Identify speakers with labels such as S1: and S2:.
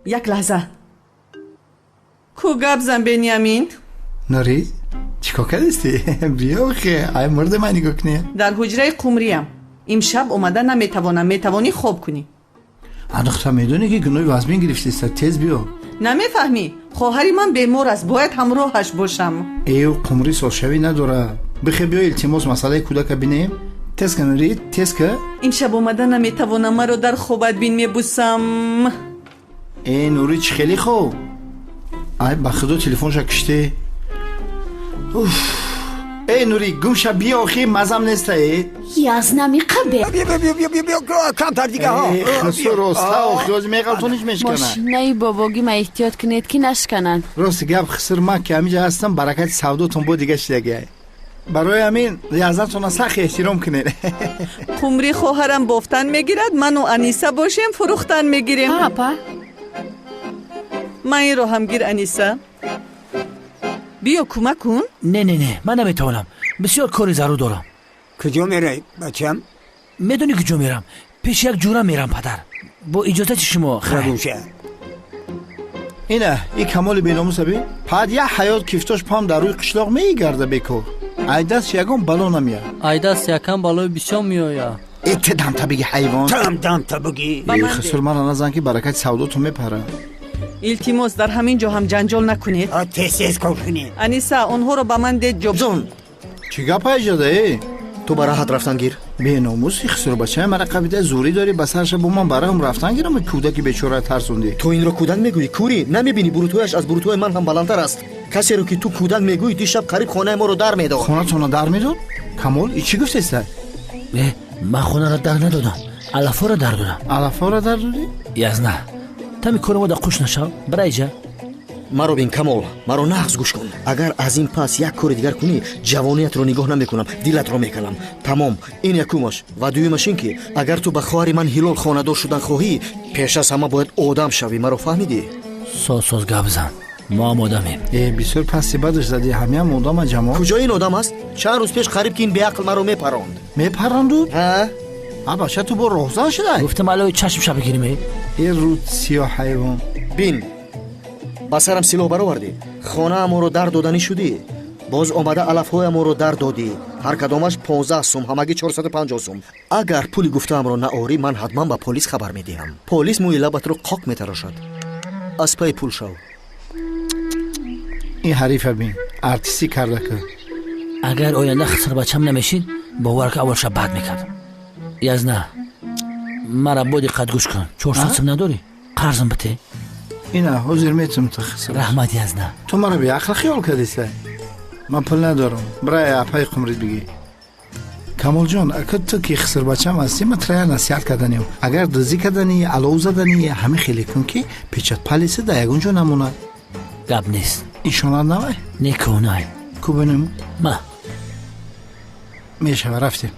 S1: یک لحظه. کو گپ زن بنیامین؟
S2: نوری چیکار کردی؟ بیا که ای مرد من نگاه کنی.
S1: در حجره قمریم. امشب اومده نمیتوانم. میتوانی خوب کنی.
S2: دختر میدونی که گناه وزبین گرفتی است. تیز بیا.
S1: نمیفهمی. خواهری من بیمار است. باید همراهش باشم.
S2: ایو قمری سالشوی نداره. بخیر بیا التماس مسئله کودک بینیم. تیز کن نوری تیز که.
S1: امشب اومده نمیتوانم. مرا در خوابت بین میبوسم.
S2: ای نوری چی خیلی خوب. ای بخدا تلفنش کشته. ای نوری گمشه بیا آخی مزم نیست ای.
S3: یازنمی قبه.
S4: بیا کمتر دیگه ها.
S2: ای خسو راسته آخی از میقلتونش میشکنن.
S3: ماشینای باباگی ما احتیاط کنید که نشکنن.
S2: راست گپ خسر ما که همیجا هستم برکت سوداتون بود دیگه شدگه. برای همین ریاضتون سخت احترام کنید.
S1: قمری خواهرم بافتن میگیرد. من و انیسه باشیم فروختن میگیریم.
S3: پاپا
S1: من این رو هم گیر انیسه. بیا کمک کن.
S4: نه من نمیتونم. بسیار کاری ضرور دارم.
S5: کجا میره بچم؟
S4: میدونی کجا میرم؟ پیش یک جورا میرم پدر. با اجازت شما خیلی.
S5: خبوشه.
S2: اینه این کمال بیناموس بین. پد یه حیات کفتاش پام در روی قشلاق میگرده بکو. ایدست یکم بالا نمیاد.
S6: айдас якам балои бисёр меояд.
S2: اتدام تا بگی حیوان.
S5: دم تا بگی.
S2: ای خسر من نزن که برکت سوداتون میپره.
S1: التماس در همین جا هم جنجال نکنید.
S5: تیز کار کنی.
S1: انیسه اونها رو به من دید جب.
S7: جان
S2: چی گپ ایجاده ای؟
S7: تو برای حد رفتن گیر.
S2: بیناموس خسر بچه من قبیده زوری داری بسرش با من برای هم رفتن گیرم کودکی بیچاره ترسوندی.
S7: تو این رو کودک میگویی کوری؟ نمیبینی بروتویش از بروتوی من هم بلندتر است. کسی رو که تو کودک میگویی دیشب قریب خانه ما رو در میداد.
S2: خونه تونو در میداد؟ کمال ای چی گفتی است؟
S4: من خونه را در ندادم. علفا را در دادم.
S2: علفا را در دادی؟
S4: یزنه تمی کار ما در خوش نشو. برای جا
S7: مرا بین کمال، مرا نغز گوش کن. اگر از این پس یک کار دیگر کنی جوانیت رو نگاه نمیکنم، دلت رو میکنم. تمام. این یکمش و دویمش این که اگر تو به خواهر من هلال خانه‌دار شدن خواهی پیش از همه باید آدم شوی. مرا فهمیدی؟
S4: ساز گپ بزن. ما هم آدمیم.
S2: بسیار پسی بدش زدی همه آدم جمع.
S7: کجا این آدم است؟ چند روز پیش قریب که این به عقل مرا میپراند.
S2: میپراندود؟
S7: ها؟
S2: بچه تو با روزان شده؟
S4: گفتم علوی چشم شب بگیریم.
S2: این رود سیاه حیوان.
S7: بین با سرم سلاح برآوردی، خانه ما رو در دادنی شدی، باز آمده علفهای ما رو در دادی. هر کدامش 15 سوم، همگی 450 سوم. اگر پولی گفتم رو نآوری من حتما به پلیس خبر میدهم. پلیس موی لبت رو قاق میتراشد. از پای پول شو.
S2: این حریف بین ارتیسی کرده که
S4: اگر آینده خسر بچم نمیشید باور که اول شب بد میکردم. یزنه مرا با دقت گوش کن. 400 سوم نداری؟ قرضم بده.
S2: اینه حضور میتونم تخصیص
S4: رحمت یزنه.
S2: تو مرا به عقل خیال کردیسته. من پول ندارم برای اپای قمرید بگی. کمال جان اگر تو که خسر بچم هستی من تریا نصیحت کردنیم. اگر دزدی کردنی علاو زدنی همه خیلی کن که پیچت پلیسه در یگونجا نمونه.
S4: گپ نیست.
S2: ایشانات نمای؟
S4: نیکونای
S2: کو بنیم؟
S4: ما
S2: میشه رفتیم